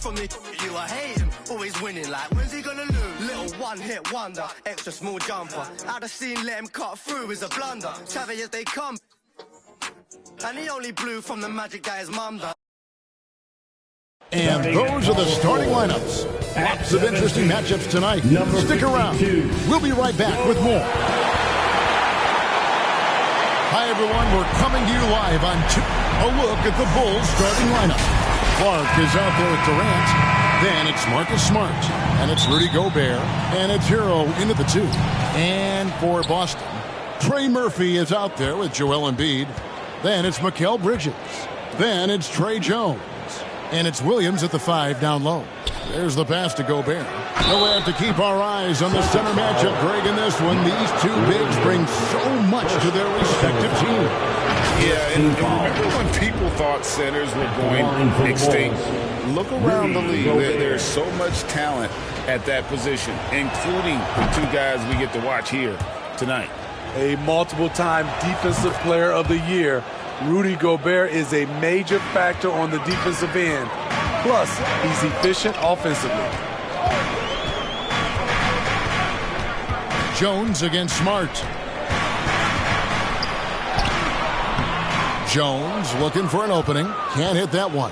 from the you. I hate him, always winning. Like, when's he gonna lose? Little one-hit wonder, extra small jumper. Out of scene, let him cut through is a blunder. Savage as they come. And he only blew from the magic that his mum done. And those are the starting lineups. Lots of interesting matchups tonight. Stick around. We'll be right back with more. Hi, everyone. We're coming to you live on a look at the Bulls starting lineup. Clark is out there with Durant. Then it's Marcus Smart. And it's Rudy Gobert. And it's Hero into the 2. And for Boston, Trey Murphy is out there with Joel Embiid. Then it's Mikal Bridges. Then it's Trey Jones. And it's Williams at the 5 down low. There's the pass to Gobert. We'll have to keep our eyes on the center matchup, Greg, in this one. These two bigs bring so much to their respective teams. Yeah, and remember when people thought centers were going extinct? Look around the league. There's so much talent at that position, including the 2 guys we get to watch here tonight. A multiple-time Defensive Player of the Year, Rudy Gobert is a major factor on the defensive end. Plus, he's efficient offensively. Jones against Smart. Jones looking for an opening. Can't hit that one.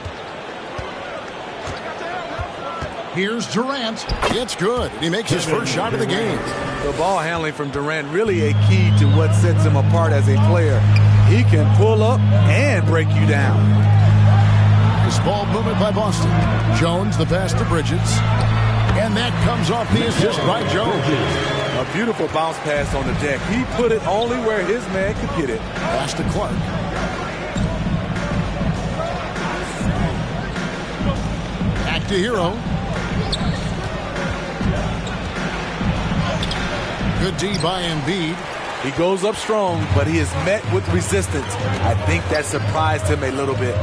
Here's Durant. It's good. He makes his first shot of the game. The ball handling from Durant really a key to what sets him apart as a player. He can pull up and break you down. This ball movement by Boston. Jones, the pass to Bridges. And that comes off the assist by Jones. A beautiful bounce pass on the deck. He put it only where his man could get it. Pass to Clark. Back to Hero. Good D by Embiid. He goes up strong, but he is met with resistance. I think that surprised him a little bit.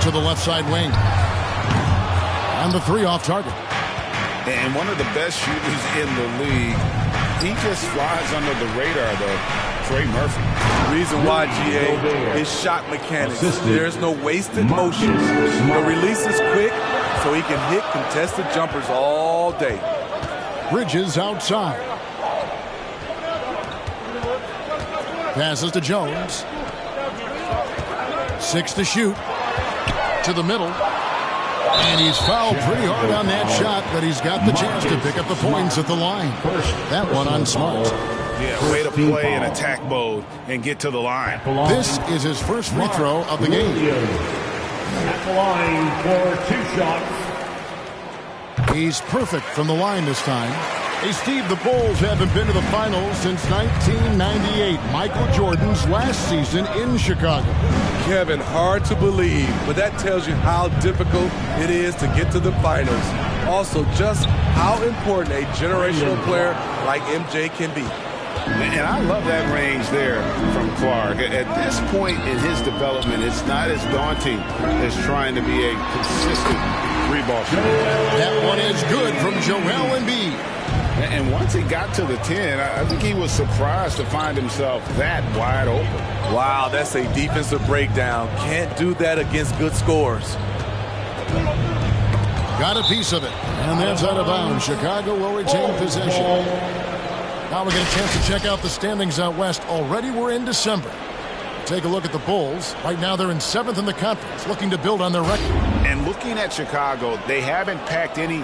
To the left side wing. And the 3 off target. And one of the best shooters in the league. He just flies under the radar, though. Trey Murphy. The reason why, GA, is shot mechanics. There's no wasted motion. The release is quick, so he can hit contested jumpers all day. Bridges outside. Passes to Jones. 6 to shoot. To the middle. And he's fouled pretty hard on that shot, but he's got the chance to pick up the points at the line. That one on Smart. Yeah, way to play in attack mode and get to the line. This is his first free throw of the game. At the line for 2 shots. He's perfect from the line this time. Hey, Steve, the Bulls haven't been to the finals since 1998, Michael Jordan's last season in Chicago. Kevin, hard to believe, but that tells you how difficult it is to get to the finals. Also, just how important a generational player like MJ can be. And I love that range there from Clark. At this point in his development, it's not as daunting as trying to be a consistent three-ball shooter. That one is good from Joel Embiid. And once he got to the 10, I think he was surprised to find himself that wide open. Wow, that's a defensive breakdown. Can't do that against good scores. Got a piece of it. And that's out of bounds. Chicago will retain possession. Now we get a chance to check out the standings out west. Already we're in December. Take a look at the Bulls. Right now they're in 7th in the conference, looking to build on their record. And looking at Chicago, they haven't packed any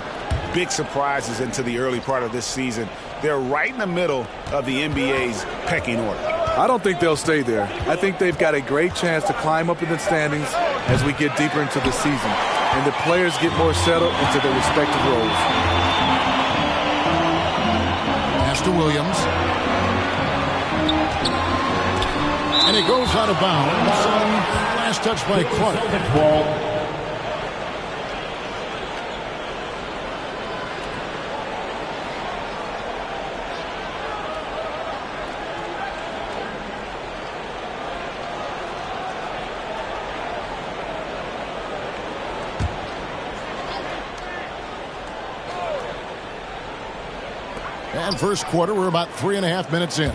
big surprises into the early part of this season. They're right in the middle of the NBA's pecking order. I don't think they'll stay there. I think they've got a great chance to climb up in the standings as we get deeper into the season and the players get more settled into their respective roles. Pass to Williams. And it goes out of bounds. Last touch by Clark. And first quarter, we're about 3.5 minutes in.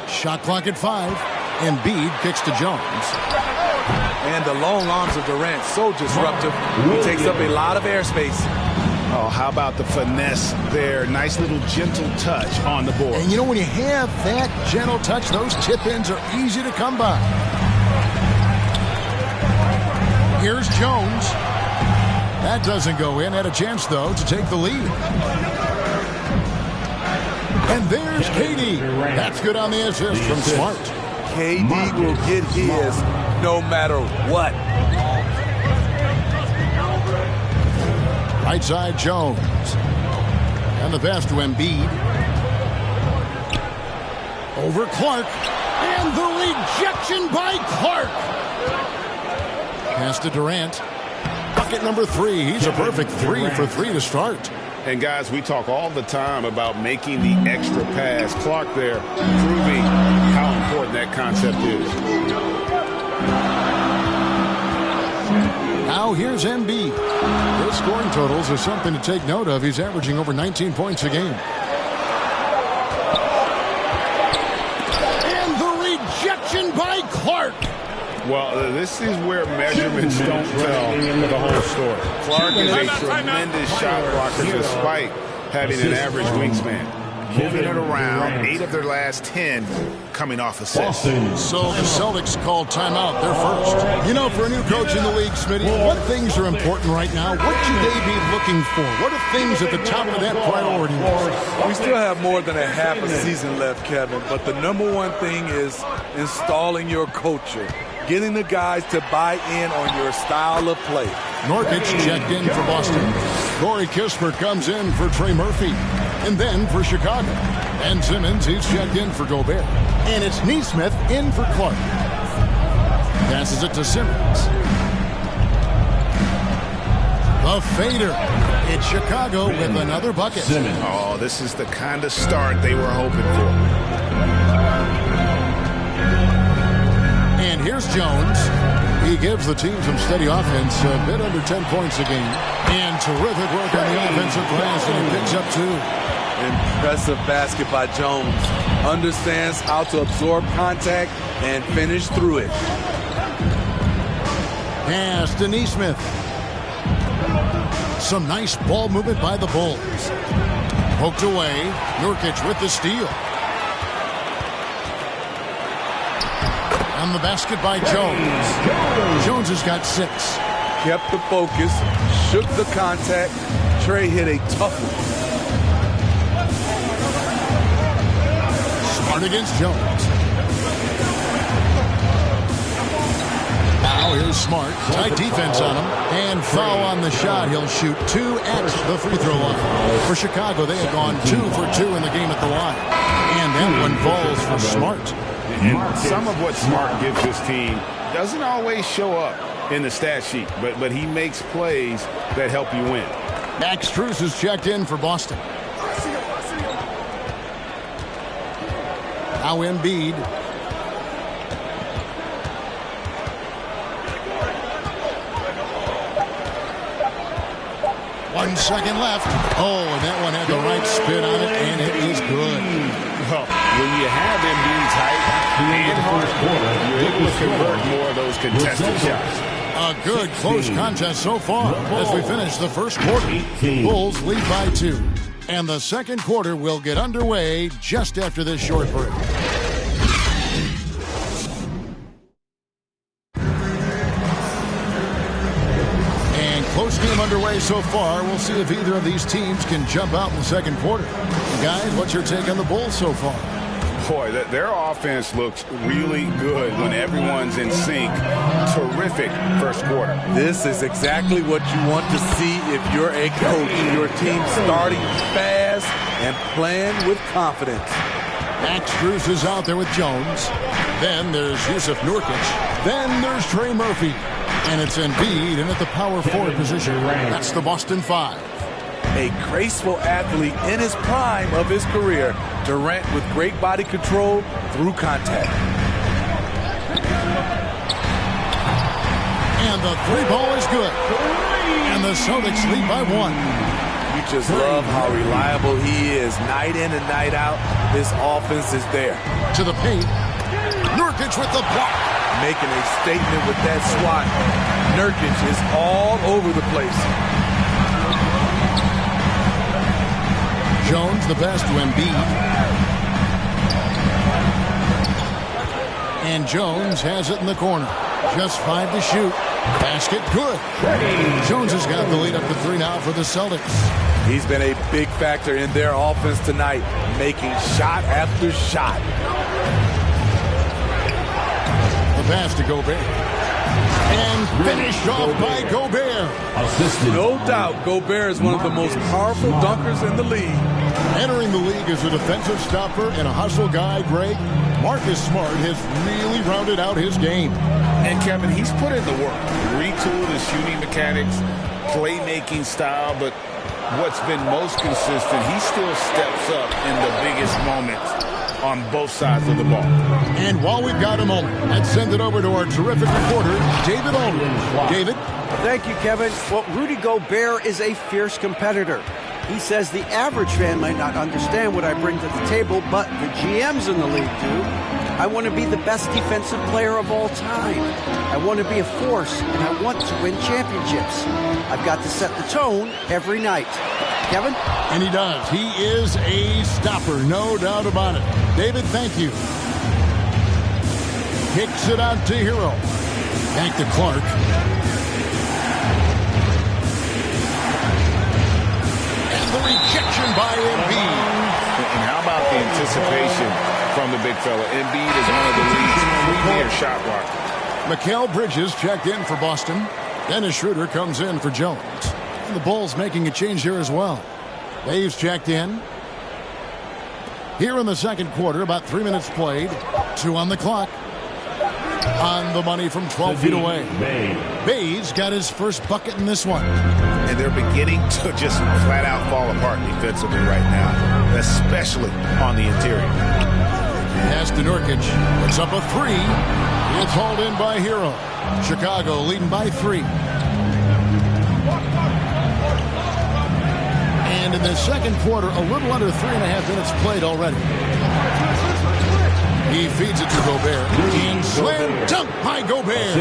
Shot clock at 5. Embiid kicks to Jones. And the long arms of Durant, so disruptive. He takes up a lot of airspace. Oh, how about the finesse there? Nice little gentle touch on the board. And you know, when you have that gentle touch, those tip-ins are easy to come by. Here's Jones. That doesn't go in. Had a chance, though, to take the lead. And there's KD. That's good on the assist from Smart. KD will get his no matter what. Right side, Jones. And the pass to Embiid. Over Clark. And the rejection by Clark. Pass to Durant. Bucket number 3. He's a perfect 3 for 3 to start. And, guys, we talk all the time about making the extra pass. Clark there proving how important that concept is. Now here's Embiid. His scoring totals are something to take note of. He's averaging over 19 points a game. And the rejection by Clark. Well, this is where measurements don't tell the whole story. Clark is a tremendous shot blocker despite having an average wingspan. Moving it around, 8 of their last 10 coming off assists. So the Celtics called timeout. They're first. You know, for a new coach in the league, Smitty, what things are important right now? What should they be looking for? What are things at the top of that priority list? We still have more than a half a season left, Kevin, but the number one thing is installing your culture. Getting the guys to buy in on your style of play. Nurkic checked in for Boston. Corey Kispert comes in for Trey Murphy. And then for Chicago. And Simmons, he's checked in for Gobert. And it's Nesmith in for Clark. Passes it to Simmons. The fader. It's Chicago with another bucket. Oh, this is the kind of start they were hoping for. And here's Jones. He gives the team some steady offense, a bit under 10 points a game. And terrific work on the offensive glass, and he picks up 2. Impressive basket by Jones. Understands how to absorb contact and finish through it. Pass to Nesmith. Some nice ball movement by the Bulls. Poked away. Nurkic with the steal. And the basket by Jones. Jones has got 6. Kept the focus, shook the contact. Trey hit a tough one. Smart against Jones. Now here's Smart. Tight defense on him. And foul on the shot. He'll shoot 2 at the free throw line. For Chicago, they have gone 2 for 2 in the game at the line. And that one falls for Smart. And some of what Smart gives this team doesn't always show up in the stat sheet, but he makes plays that help you win. Max Strus is checked in for Boston. Now Embiid. 1 second left. Oh, and that one had the right spin on it, and it is good. Well, when you have Embiid's height and hard quarter, you're able to convert more of those contested shots. A good close contest so far as we finish the first quarter. Bulls lead by 2. And the second quarter will get underway just after this short break. And close game underway so far. We'll see if either of these teams can jump out in the second quarter. Guys, what's your take on the Bulls so far? Boy, their offense looks really good when everyone's in sync. Terrific first quarter. This is exactly what you want to see if you're a coach. Your team starting fast and playing with confidence. Max Strus is out there with Jones. Then there's Yusuf Nurkic. Then there's Trey Murphy. And it's Embiid in at the power forward position. That's the Boston 5. A graceful athlete in his prime of his career. Durant with great body control through contact. And the 3-ball is good. And the Celtics lead by 1. You just love how reliable he is. Night in and night out, this offense is there. To the paint. Nurkic with the block. making a statement with that swat. Nurkic is all over the place. Jones, the pass to Embiid. And Jones has it in the corner. Just 5 to shoot. Basket good. Jones has got the lead up to 3 now for the Celtics. He's been a big factor in their offense tonight, making shot after shot. The pass to Gobert. And finished off by Gobert. No doubt, Gobert is one of the most powerful dunkers in the league. Entering the league as a defensive stopper and a hustle guy, Greg, Marcus Smart has really rounded out his game. And Kevin, he's put in the work. Retooled his shooting mechanics, playmaking style, but what's been most consistent, he still steps up in the biggest moments on both sides of the ball. And while we've got a moment, let's send it over to our terrific reporter, David Aldridge. David? Thank you, Kevin. Well, Rudy Gobert is a fierce competitor. He says the average fan might not understand what I bring to the table, but the GMs in the league do. I want to be the best defensive player of all time. I want to be a force, and I want to win championships. I've got to set the tone every night. Kevin? And he does. He is a stopper, no doubt about it. David, thank you. Kicks it out to Hero. Back to Clark. And the rejection by Embiid. And how about the anticipation from the big fella? Embiid is one of the league's premier shot blockers. Mikal Bridges checked in for Boston. Dennis Schroeder comes in for Jones. And the Bulls making a change here as well. Dave's checked in. Here in the second quarter, about 3 minutes played. 2 on the clock. On the money from 12 feet away. Bay's got his first bucket in this one. And they're beginning to just flat out fall apart defensively right now, especially on the interior. Pass to Nurkic. It's up a 3. It's hauled in by Hero. Chicago leading by 3. And in the second quarter, a little under 3.5 minutes played already. He feeds it to Gobert. And slam dunk by Gobert.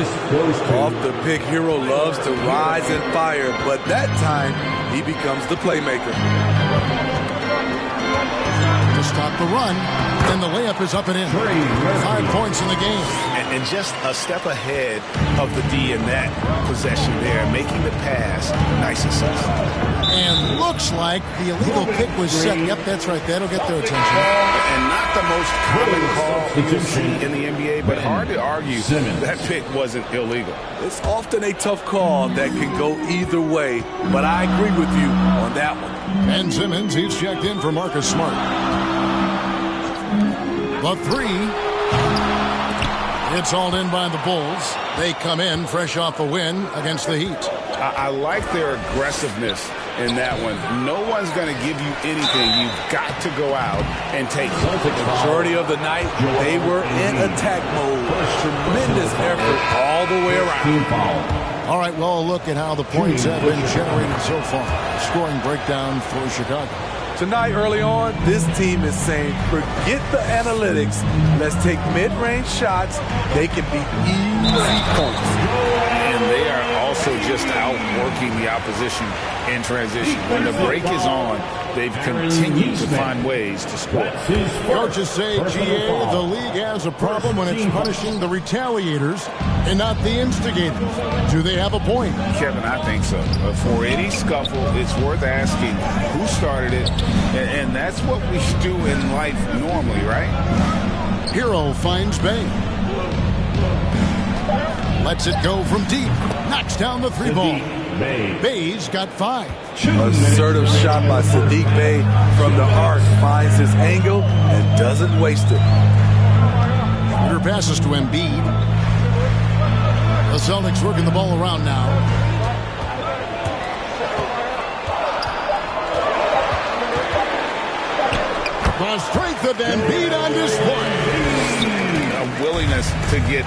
Off the pick, Hero loves to rise and fire, but that time he becomes the playmaker. To stop the run, and the layup is up and in. 5 points in the game. And just a step ahead of the D in that possession there, making the pass nice and soft. And looks like the illegal kick was set. Yep, that's right. That'll get their attention. And not the most common call you see in the NBA, but hard to argue that pick wasn't illegal. It's often a tough call that can go either way, but I agree with you on that one. Ben Simmons, he's checked in for Marcus Smart. The 3. It's hauled in by the Bulls. They come in fresh off a win against the Heat. I like their aggressiveness in that one. No one's going to give you anything. You've got to go out and take it. The majority of the night, they were in attack mode. Tremendous effort all the way around. All right, well, look at how the points have been generated so far. Scoring breakdown for Chicago. Tonight, early on, this team is saying, forget the analytics. Let's take mid-range shots. They can be easy points. And they are also just outworking the opposition in transition. When the break is on, they've continued to find ways to score. Coaches say, GA, the league has a problem when it's punishing the retaliators and not the instigators. Do they have a point? Kevin, I think so. For any scuffle, it's worth asking who started it, and that's what we do in life normally, right? Hero finds Bay. Lets it go from deep. Knocks down the 3-ball. Bay's got 5. Assertive shot by Sadiq Bey from the arc. Finds his angle and doesn't waste it. Shooter passes to Embiid. The Celtics working the ball around now. The strength of Embiid on display. A willingness to get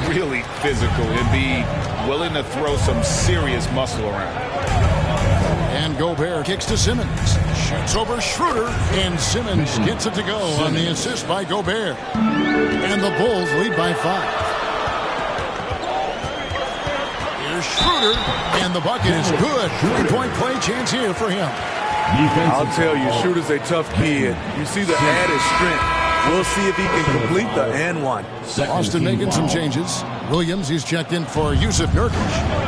really physical and be willing to throw some serious muscle around. And Gobert kicks to Simmons. Shoots over Schroeder. And Simmons gets it to go on the assist by Gobert. And the Bulls lead by 5. Here's Schroeder, and the bucket is good. 3-point play chance here for him. I'll tell you, Schroeder's a tough kid. You see the added strength. We'll see if he can complete the and one. Austin making some changes. Williams, he's checked in for Yusuf Nurkic.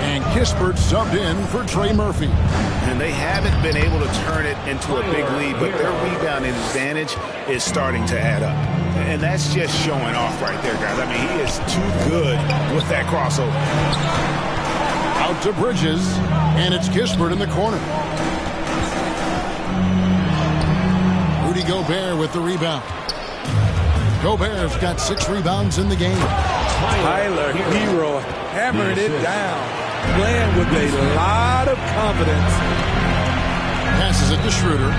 And Kispert subbed in for Trey Murphy. And they haven't been able to turn it into a big lead, but their rebounding advantage is starting to add up. And that's just showing off right there, guys. I mean, he is too good with that crossover. Out to Bridges, and it's Kispert in the corner. Rudy Gobert with the rebound. Gobert's got 6 rebounds in the game. Tyler Hero hammering it down, playing with a lot of confidence. Passes it to Schroeder.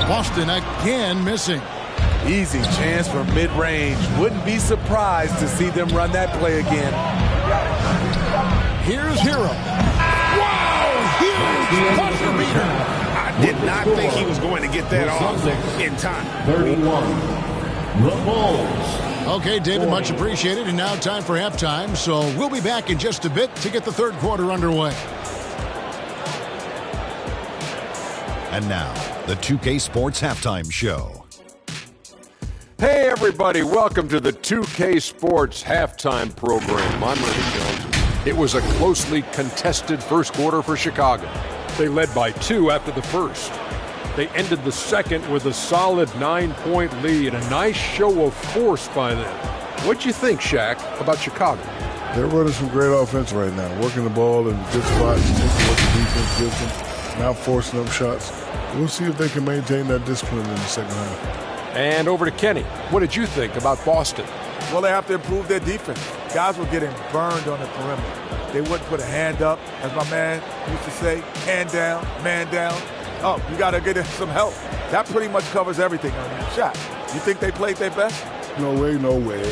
Boston again missing. Easy chance for mid-range. Wouldn't be surprised to see them run that play again. Here's Hero. Wow! Huge buzzer beater. I did not think he was going to get that off in time. 31. The Bulls. Okay, David, much appreciated. And now time for halftime. So we'll be back in just a bit to get the third quarter underway. And now, the 2K Sports Halftime Show. Hey everybody, welcome to the 2K Sports Halftime Program. I'm Ernie Jones. It was a closely contested first quarter for Chicago. They led by 2 after the first. They ended the second with a solid 9-point lead, a nice show of force by them. What'd you think, Shaq, about Chicago? They're running some great offense right now, working the ball in good spots, taking what the defense gives them, not forcing up shots. We'll see if they can maintain that discipline in the second half. And over to Kenny. What did you think about Boston? Well, they have to improve their defense. Guys were getting burned on the perimeter. They wouldn't put a hand up, as my man used to say, hand down, man down. Oh, you got to get some help. That pretty much covers everything on that shot. You think they played their best? No way, no way.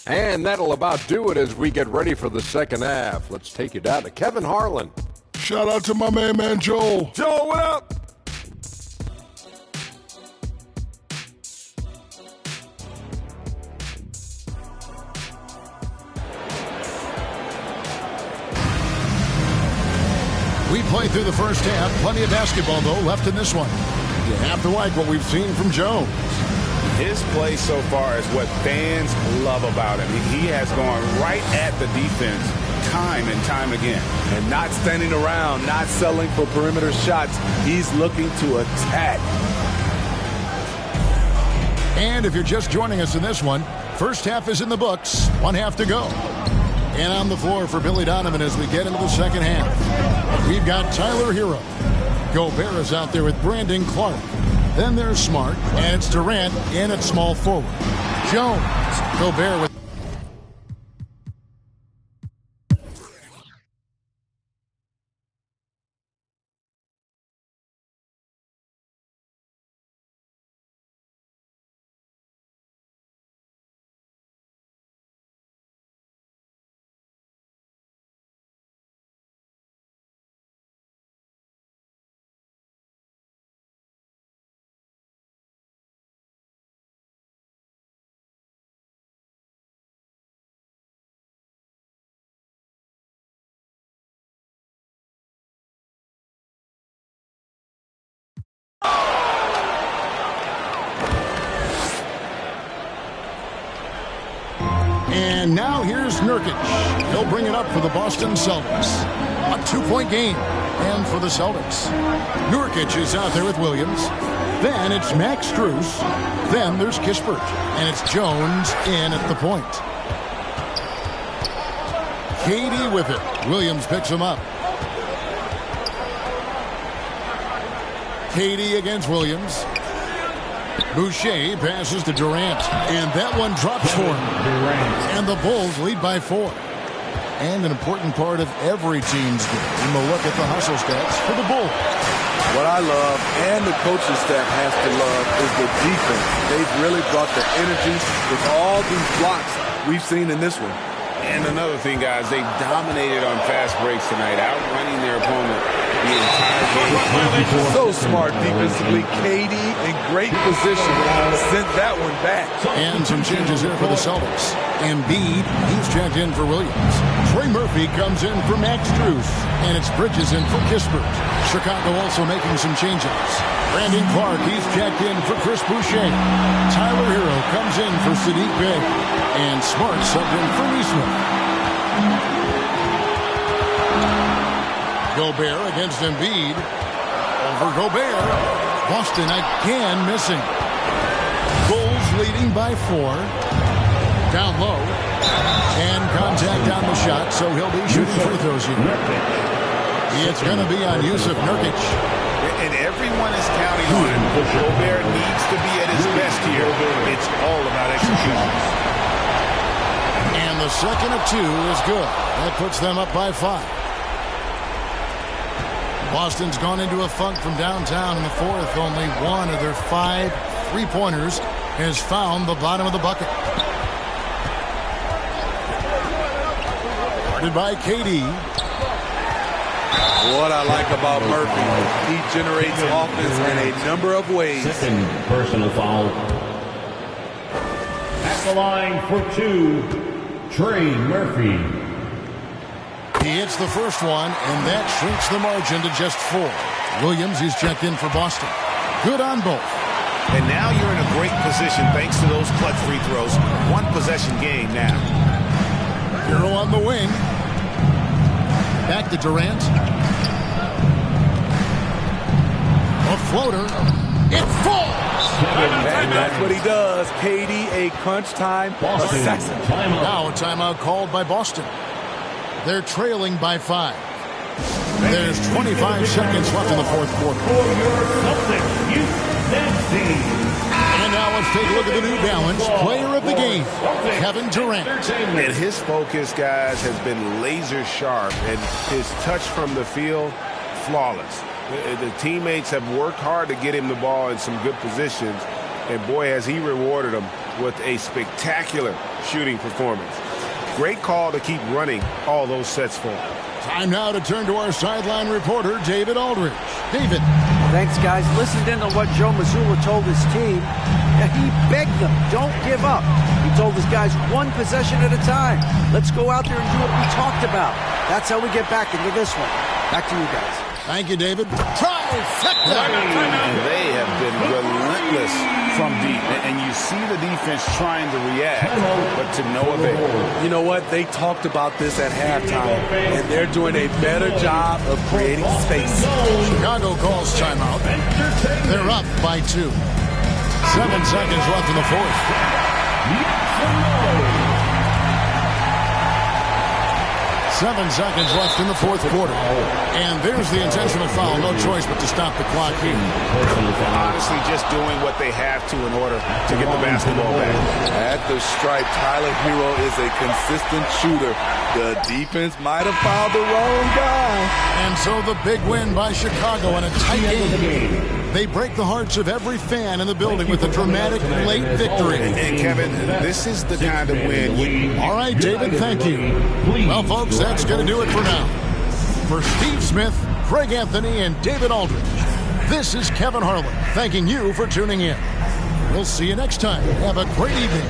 And that'll about do it as we get ready for the second half. Let's take you down to Kevin Harlan. Shout out to my man Joel. Joel, what up? We played through the first half. Plenty of basketball, though, left in this one. You have to like what we've seen from Jones. His play so far is what fans love about him. He has gone right at the defense time and time again. And not standing around, not settling for perimeter shots. He's looking to attack. And if you're just joining us in this one, first half is in the books. 1 half to go. And on the floor for Billy Donovan as we get into the second half. We've got Tyler Hero. Gobert is out there with Brandon Clark. Then there's Smart, and it's Durant in at small forward. Jones, Gobert with... And now here's Nurkic. He'll bring it up for the Boston Celtics. A 2-point game. And for the Celtics, Nurkic is out there with Williams. Then it's Max Strus. Then there's Kispert. And it's Jones in at the point. KD with it. Williams picks him up. KD against Williams. Boucher passes to Durant, and that one drops for him. And the Bulls lead by 4. And an important part of every team's game. And we'll look at the hustle stats for the Bulls. What I love, and the coaching staff has to love, is the defense. They've really brought the energy with all these blocks we've seen in this one. And another thing, guys, they've dominated on fast breaks tonight, outrunning their opponent the entire game. So smart defensively. KD in great position. Sent that one back. And some changes here for the Celtics. Embiid, he's checked in for Williams. Trey Murphy comes in for Max Strus. And it's Bridges in for Kispert. Chicago also making some change-ups. Brandon Clark, he's checked in for Chris Boucher. Tyler Hero comes in for Sadiq Bey. And Smart subbed in for Neesmith. Gobert against Embiid. Over Gobert. Boston again missing. Bulls leading by 4. Down low. And contact on the shot, so he'll be shooting free throws here. It's going to be on Yusuf Nurkic. And everyone is counting on him. Gobert needs to be at his best here. It's all about execution. And the second of 2 is good. That puts them up by 5. Boston's gone into a funk from downtown in the 4th. Only one of their 5 3-pointers has found the bottom of the bucket. Guarded by KD. What I like about Murphy, he generates offense in a number of ways. Second personal foul. At the line for 2, Trey Murphy. He hits the first one, and that shrinks the margin to just 4. Williams, he's checked in for Boston. Good on both. And now you're in a great position thanks to those clutch free throws. One possession game now. Hero on the wing. Back to Durant. A floater. It falls! And that's what he does. KD, a crunch time assassin. Now a timeout called by Boston. They're trailing by 5. There's 25 seconds left in the 4th quarter. For your Celtics, And now let's take a look at the New Balance player of the game, Kevin Durant. And his focus, guys, has been laser sharp, and his touch from the field, flawless. The teammates have worked hard to get him the ball in some good positions, and boy, has he rewarded them with a spectacular shooting performance. Great call to keep running all those sets for him. Time now to turn to our sideline reporter, David Aldridge. David. Thanks, guys. Listened in on what Joe Mazzulla told his team. He begged them, don't give up. He told his guys, one possession at a time. Let's go out there and do what we talked about. That's how we get back into this one. Back to you guys. Thank you, David. Trifecta! They have been relentless from deep, and you see the defense trying to react, but to no avail. You know what? They talked about this at halftime, and they're doing a better job of creating space. Chicago calls timeout. They're up by 2. 7 seconds left in the 4th. 7 seconds left in the 4th quarter. And there's the intentional foul. No choice but to stop the clock here. Honestly, just doing what they have to in order to get the basketball back. At the stripe, Tyler Hero is a consistent shooter. The defense might have fouled the wrong guy. And so the big win by Chicago in a tight game. They break the hearts of every fan in the building with a dramatic late victory. And Kevin, this is the kind of win. All right, David, thank you. Well, folks, that's going to do it for now. For Steve Smith, Craig Anthony, and David Aldridge, this is Kevin Harlan thanking you for tuning in. We'll see you next time. Have a great evening.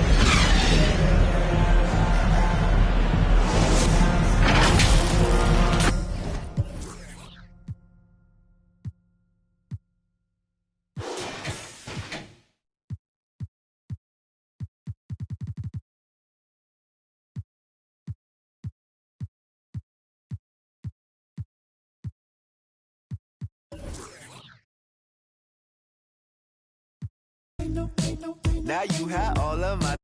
Now you had all of my